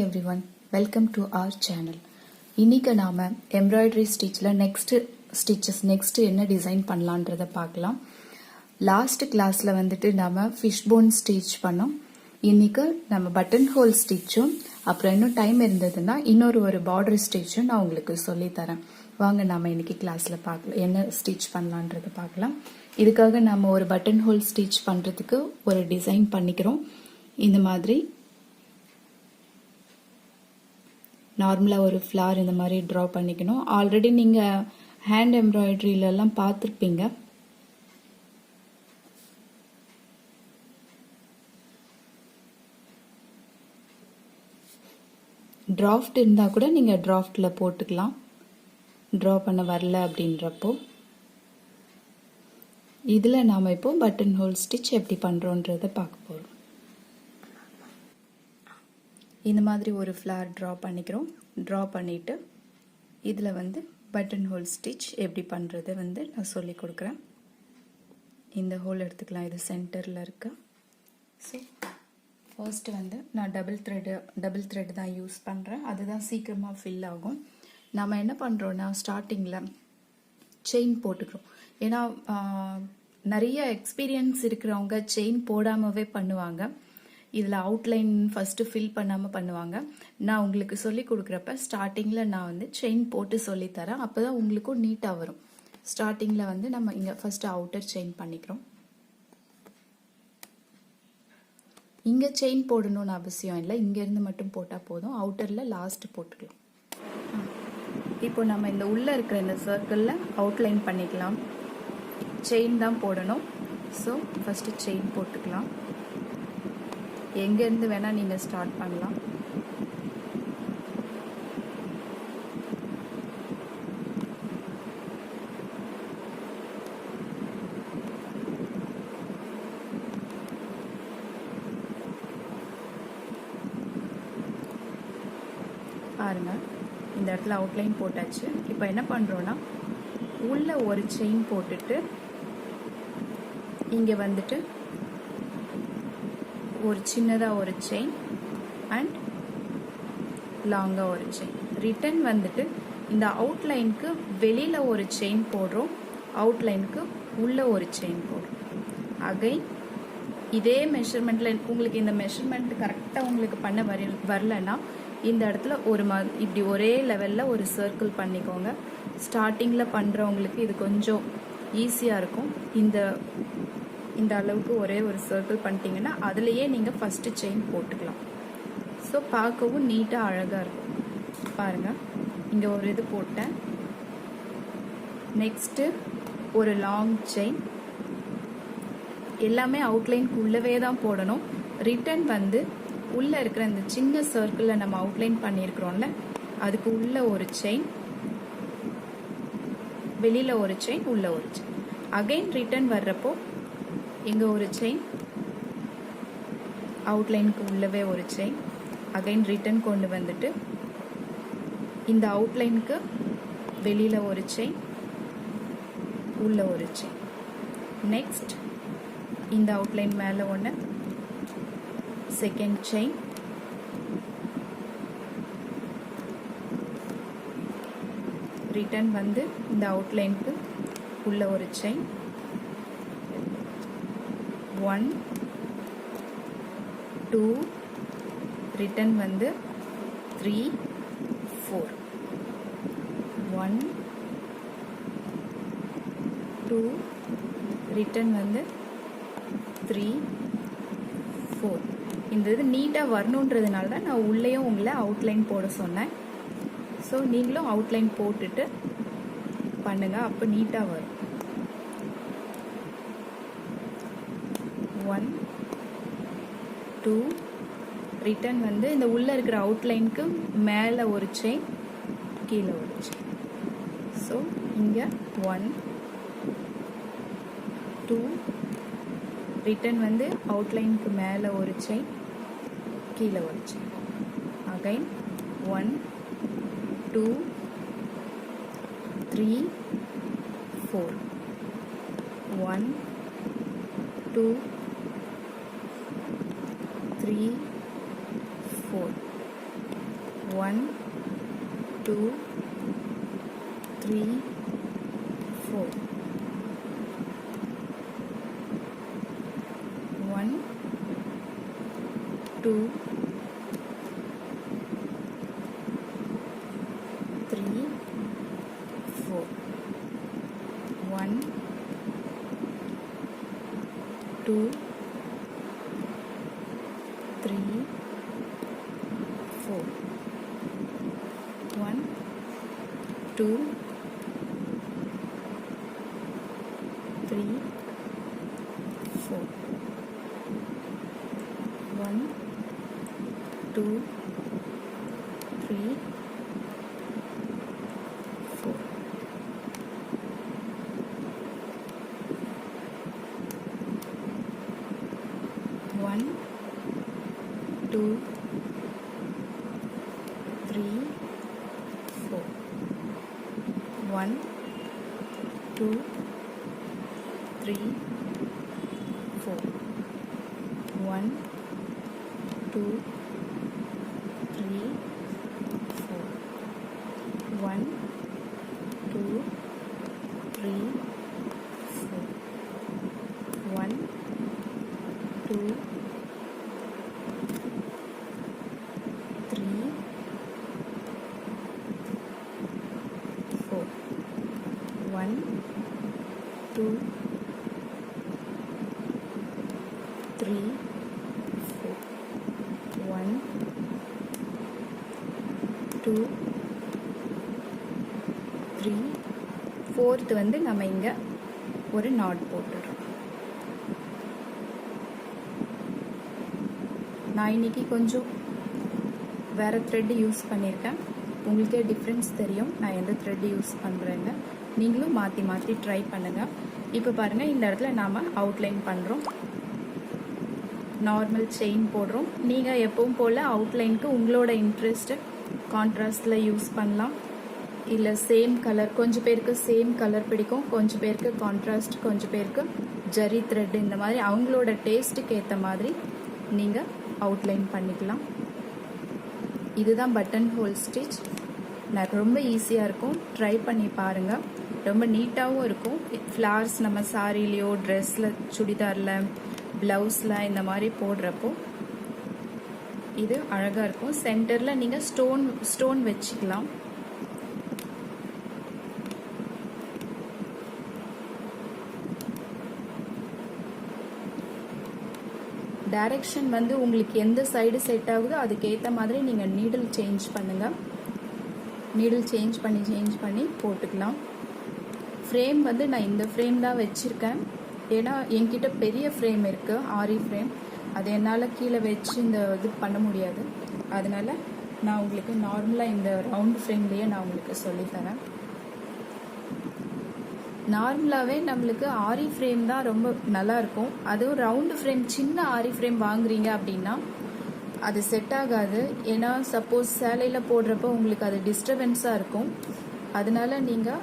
everyone, welcome to our channel. இன்னைக்கு நாம embroidery stitchல next என்ன டிசைன் பண்ணலாம்ன்றத பார்க்கலாம். லாஸ்ட் கிளாஸ்ல வந்துட்டு நாம fish bone stitch பண்ணோம். இன்னைக்கு நம்ம button hole stitchும் அப்புறம் இன்னும் டைம் இருந்ததுன்னா இன்னொரு border stitchும் நான் உங்களுக்கு சொல்லி தரேன். வாங்க நாம இன்னைக்கு கிளாஸ்ல பார்க்கலாம் என்ன ஸ்டிட்ச் பண்ணலாம்ன்றத பார்க்கலாம். இதுக்காக நாம ஒரு button hole stitch பண்றதுக்கு ஒரு டிசைன் பண்ணிக்கிறோம். இந்த மாதிரி நார்மலா ஒரு ஃப்ளவர் இந்த மாதிரி டிரா பண்ணிக்கணும். ஆல்ரெடி நீங்க ஹேண்ட் எம்ப்ராய்டரியில எல்லாம் பார்த்திருப்பீங்க. டிராஃப்ட் இருந்தா கூட நீங்க டிராஃப்ட்ல போட்டுக்கலாம். டிரா பண்ண வரல அப்படின்றப்போ இதுல நாம இப்போ பட்டன் ஹோல் ஸ்டிச் எப்படி பண்றோம்ன்றத பார்க்க போறோம். இந்த மாதிரி ஒரு ஃப்ளவர் டிரா பண்ணிக்கிறோம். டிரா பண்ணிட்டு இதுல வந்து பட்டன் ஹோல் ஸ்டிச் எப்படி பண்றது நான் சொல்லி கொடுக்குறேன். இந்த ஹோல் எடுத்துக்கலாம், இது சென்டர்ல இருக்கு. ஸோ ஃபர்ஸ்ட் நான் டபுள் த்ரெட் தான் யூஸ் பண்றேன். அதுதான் சீக்கிரமா ஃபில் ஆகும். நாம என்ன பண்றோம்னா ஸ்டார்டிங்ல செயின் போட்டுக்கிறோம். ஏன்னா நிறைய எக்ஸ்பீரியன்ஸ் இருக்கிறவங்க செயின் போடாமவே பண்ணுவாங்க. இதில் அவுட்லைன் ஃபர்ஸ்ட் ஃபில் பண்ணாமல் பண்ணுவாங்க. நான் உங்களுக்கு சொல்லி கொடுக்குறப்ப ஸ்டார்டிங்கில் நான் செயின் போட்டு சொல்லித்தரேன். அப்போ தான் உங்களுக்கும் நீட்டாக வரும். ஸ்டார்டிங்கில் நம்ம இங்கே ஃபர்ஸ்ட் அவுட்டர் செயின் பண்ணிக்கிறோம். இங்கே செயின் போடணும்னு அவசியம் இல்லை, இங்கேருந்து மட்டும் போட்டால் போதும். அவுட்டரில் லாஸ்ட் போட்டுக்கலாம். இப்போ நம்ம இந்த உள்ளே இருக்கிற இந்த சர்க்கிளில் அவுட்லைன் பண்ணிக்கலாம். செயின் தான் போடணும். ஸோ ஃபர்ஸ்ட் செயின் போட்டுக்கலாம். எங்கேருந்து வேணால் நீங்கள் ஸ்டார்ட் பண்ணலாம். பாருங்க, இந்த இடத்துல அவுட்லைன் போட்டாச்சு. இப்போ என்ன பண்ணுறோன்னா உள்ள ஒரு செயின் போட்டுட்டு இங்கே ஒரு சின்னதாக ஒரு செயின் அண்ட் லாங்காக ஒரு செயின். ரிட்டன் இந்த அவுட்லைனுக்கு வெளியில் ஒரு செயின் போடுறோம், அவுட்லைனுக்கு உள்ள ஒரு செயின் போடுறோம். அகைன் இதே மெஷர்மெண்ட்டில் உங்களுக்கு இந்த மெஷர்மெண்ட் கரெக்டாக உங்களுக்கு பண்ண வரலன்னா இந்த இடத்துல இப்படி ஒரே லெவலில் ஒரு சர்க்கிள் பண்ணிக்கோங்க. ஸ்டார்டிங்கில் பண்ணுறவங்களுக்கு இது கொஞ்சம் ஈஸியாக இருக்கும். இந்த அளவுக்கு ஒரே ஒரு சர்க்கிள் பண்ணிட்டீங்கன்னா அதுலேயே நீங்கள் ஃபஸ்ட்டு செயின் போட்டுக்கலாம். ஸோ பார்க்கவும் நீட்டாக அழகாக இருக்கும். பாருங்கள், இங்கே ஒரு இது போட்டேன். நெக்ஸ்ட்டு ஒரு லாங் செயின். எல்லாமே அவுட்லைனுக்கு உள்ளவே தான் போடணும். ரிட்டன் உள்ளே இருக்கிற இந்த சின்ன சர்க்கிளில் நம்ம அவுட்லைன் பண்ணியிருக்கிறோம்ல, அதுக்கு உள்ள ஒரு செயின், வெளியில் ஒரு செயின், உள்ள ஒரு செயின். அகைன் ரிட்டன் வர்றப்போ இங்கே ஒரு செயின், அவுட்லைனுக்கு உள்ளவே ஒரு செயின். அகைன் ரிட்டன் கொண்டு இந்த அவுட்லைனுக்கு வெளியில் ஒரு செயின், உள்ள ஒரு செயின். நெக்ஸ்ட் இந்த அவுட்லைன் மேலே ஒன்று, செகண்ட் செயின், ரிட்டன் இந்த அவுட்லைனுக்கு உள்ள ஒரு செயின், 1 2, ரிட்டன் 3 4, 1 2, ரிட்டன் 3 4. இந்த இது நீட்டாக வரணுன்றதுனால தான் நான் உள்ளேயும் உங்களை அவுட்லைன் போட சொன்னேன். ஸோ நீங்களும் அவுட்லைன் போட்டுட்டு பண்ணுங்க, அப்போ நீட்டாக வரும். 1 2, ரிட்டன் இந்த உள்ளே இருக்கிற அவுட்லைனுக்கு மேலே ஒரு செயின், கீழே ஒரு செயின். ஸோ இங்கே 1 2, ரிட்டன் அவுட்லைனுக்கு மேலே ஒரு செயின், கீழே ஒரு செயின். அகைன் 1 2 3 4, 1 2 3 4. 1 2 3 4 1 2 3 4 1 2 3 4 1 2 3 4 1 2 3 4 1 2 3 4 1 2 3 4 1 2 3 4 1 2 3 4 1 2 3 4 1 2 3 4 1 2 3 4th வந்து நம்ம இங்க ஒரு நாட் போட்டுறோம். நான் இன்னைக்கு கொஞ்சம் வேற த்ரெட் யூஸ் பண்ணியிருக்கேன். உங்களுக்கே டிஃப்ரென்ஸ் தெரியும் நான் எந்த த்ரெட் யூஸ் பண்ணுறேன்னு. நீங்களும் மாற்றி மாற்றி ட்ரை பண்ணுங்கள். இப்போ பாருங்கள், இந்த இடத்துல நாம் அவுட்லைன் பண்ணுறோம். நார்மல் செயின் போடுறோம். நீங்கள் எப்பவும் போல் அவுட்லைனுக்கு உங்களோட இன்ட்ரெஸ்ட்டு கான்ட்ராஸ்டில் யூஸ் பண்ணலாம். இல்லை சேம் கலர், கொஞ்சம் பேருக்கு சேம் கலர் பிடிக்கும், கொஞ்சம் பேருக்கு கான்ட்ராஸ்ட், கொஞ்சம் பேருக்கு ஜரி த்ரெட், இந்த மாதிரி அவங்களோட டேஸ்ட்டுக்கு ஏற்ற மாதிரி நீங்கள் அவுட்லைன் பண்ணிக்கலாம். இதுதான் பட்டன் ஹோல் ஸ்டிச். நான் ரொம்ப ஈஸியாக இருக்கும், ட்ரை பண்ணி பாருங்கள். ரொம்ப நீட்டாகவும் இருக்கும். ஃப்ளவர்ஸ் நம்ம சாரிலையோ ட்ரெஸ்ஸில் சுடிதாரில் ப்ளவுஸில் இந்த மாதிரி போடுறப்போ இது அழகாக இருக்கும். சென்டரில் நீங்கள் ஸ்டோன் வச்சுக்கலாம். டைரக்ஷன் வந்து உங்களுக்கு எந்த சைடு செட் ஆகுதோ அதுக்கேற்ற மாதிரி நீங்கள் நீடில் சேஞ்ச் பண்ணுங்கள். நீடில் சேஞ்ச் பண்ணி போட்டுக்கலாம். ஃப்ரேம் வந்து நான் இந்த ஃப்ரேம் தான் வச்சுருக்கேன். ஏன்னா என்கிட்ட பெரிய ஃப்ரேம் இருக்குது, ஆரி ஃப்ரேம். அது என்னால் கீழே வச்சு இந்த இது பண்ண முடியாது. அதனால் நான் உங்களுக்கு நார்மலாக இந்த ரவுண்ட் ஃப்ரேம்லேயே நான் உங்களுக்கு சொல்லித்தரேன். நார்மலாகவே நம்மளுக்கு ஆரி ஃப்ரேம் தான் ரொம்ப நல்லாயிருக்கும். அதுவும் ரவுண்டு ஃப்ரேம், சின்ன ஆரி ஃப்ரேம் வாங்குறீங்க அப்படின்னா அது செட் ஆகாது. ஏன்னா சப்போஸ் சேலையில் போடுறப்போ உங்களுக்கு அது டிஸ்டர்பன்ஸாக இருக்கும். அதனால நீங்கள்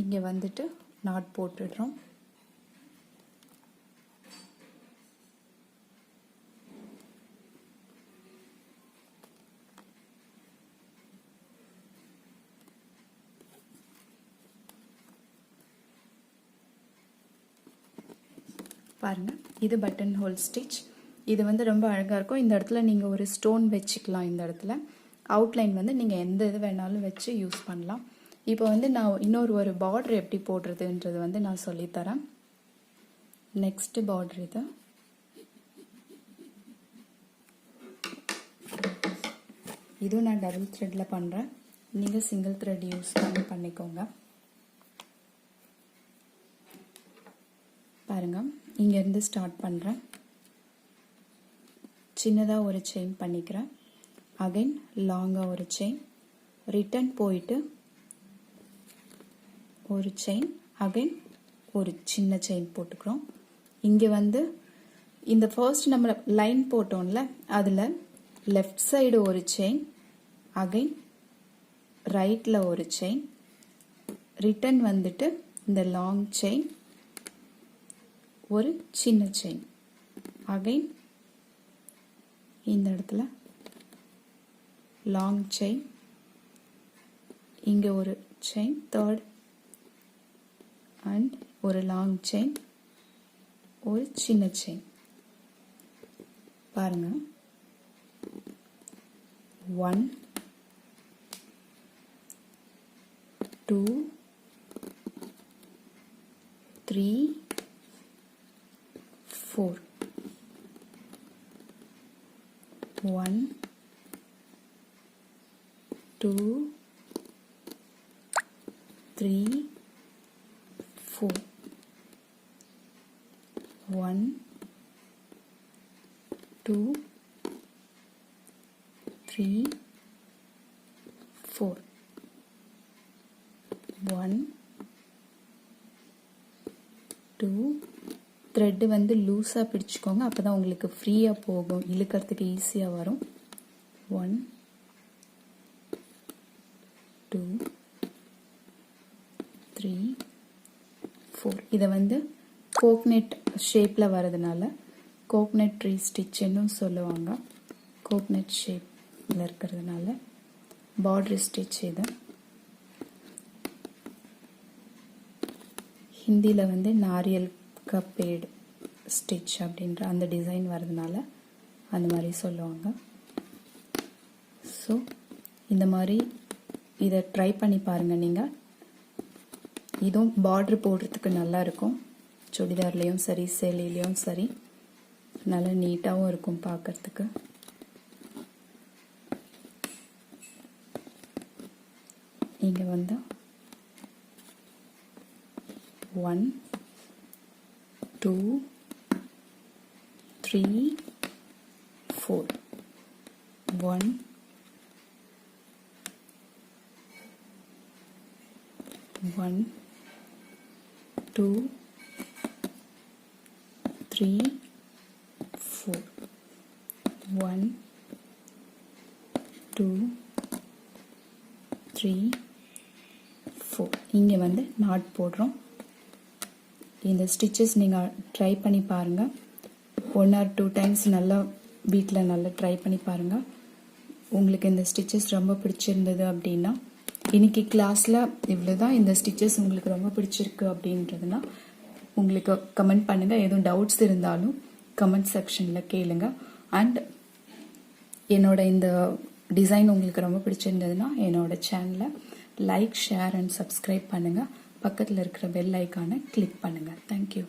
இங்கே வந்துட்டு நாட் போட்டுடுறோம். பாருங்க, இது பட்டன் ஹோல் ஸ்டிச். இது வந்து ரொம்ப அழகாக இருக்கும். இந்த இடத்துல நீங்கள் ஒரு ஸ்டோன் வச்சுக்கலாம். இந்த இடத்துல அவுட்லைன் வந்து நீங்கள் எந்த இது வேணாலும் வச்சு யூஸ் பண்ணலாம். இப்போ வந்து நான் இன்னொரு பார்டர் எப்படி போடுறதுன்றது வந்து நான் சொல்லித்தரேன். நெக்ஸ்ட் பார்டர் இது. இதுவும் நான் டபுள் த்ரெட்டில் பண்ணுறேன். நீங்கள் சிங்கிள் த்ரெட் யூஸ் பண்ணிக்கோங்க. பாருங்க, இங்கேருந்து ஸ்டார்ட் பண்ணுறேன். சின்னதாக ஒரு செயின் பண்ணிக்கிறேன். அகைன் லாங்காக ஒரு செயின், ரிட்டர்ன் போயிட்டு ஒரு செயின், அகைன் ஒரு சின்ன செயின் போட்டுக்கிறோம். இங்கே வந்து இந்த ஃபர்ஸ்ட் நம்ம லைன் போட்டோம்ல, அதில் லெஃப்ட் சைடு ஒரு செயின், அகைன் ரைட்டில் ஒரு செயின், ரிட்டர்ன் வந்துட்டு இந்த லாங் செயின், ஒரு சின்ன செயின், அகைன் இந்த இடத்துல லாங் செயின், இங்கே ஒரு செயின், தேர்ட் அண்ட் ஒரு லாங் செயின், ஒரு சின்ன செயின். பாருங்க, 1 2 3 4 1 2 3 4 1 2 3 4 1 2 த்ரெட் வந்து லூஸாக பிடிச்சிக்கோங்க, அப்போ தான் உங்களுக்கு ஃப்ரீயாக போகும், இழுக்கிறதுக்கு ஈஸியாக வரும். 1 2 3 4. இதை வந்து கோக்னட் ஷேப்பில் வரதுனால கோக்னட் ட்ரீ ஸ்டிச்சுன்னு சொல்லுவாங்க. கோக்னட் ஷேப்பில் இருக்கிறதுனால பார்டர் ஸ்டிச் இது. ஹிந்தியில் வந்து நாரியல் का पेड़ ஸ்டிச் அப்படின்ற அந்த டிசைன் வரதுனால அந்த மாதிரி சொல்லுவாங்க. ஸோ இந்த மாதிரி இதை ட்ரை பண்ணி பாருங்கள் நீங்கள். இதுவும் பார்டர் போடுறதுக்கு நல்லா இருக்கும், சுடிதார்லேயும் சரி சேலையிலையும் சரி, நல்லா நீட்டாகவும் இருக்கும் பார்க்கறதுக்கு. இங்கே வந்து 1 2 3 4 1 1 2 3 4 1 2 3 4. இங்கே வந்து நாட் போடுறோம். இந்த ஸ்டிச்சஸ் நீங்கள் ட்ரை பண்ணி பாருங்கள், 1 or 2 times நல்லா வீட்டில் நல்லா ட்ரை பண்ணி பாருங்கள். உங்களுக்கு இந்த ஸ்டிச்சஸ் ரொம்ப பிடிச்சிருந்தது அப்படின்னா, இன்னைக்கு கிளாஸில் இவ்வளோ தான். இந்த ஸ்டிச்சஸ் உங்களுக்கு ரொம்ப பிடிச்சிருக்கு அப்படின்றதுனா உங்களுக்கு கமெண்ட் பண்ணுங்கள். எதுவும் டவுட்ஸ் இருந்தாலும் கமெண்ட் செக்ஷனில் கேளுங்க. அண்ட் என்னோட இந்த டிசைன் உங்களுக்கு ரொம்ப பிடிச்சிருந்ததுன்னா என்னோட சேனலை லைக், ஷேர் அண்ட் சப்ஸ்கிரைப் பண்ணுங்கள். பக்கத்தில் இருக்கிற பெல் ஐக்கானை கிளிக் பண்ணுங்கள். தேங்க்யூ.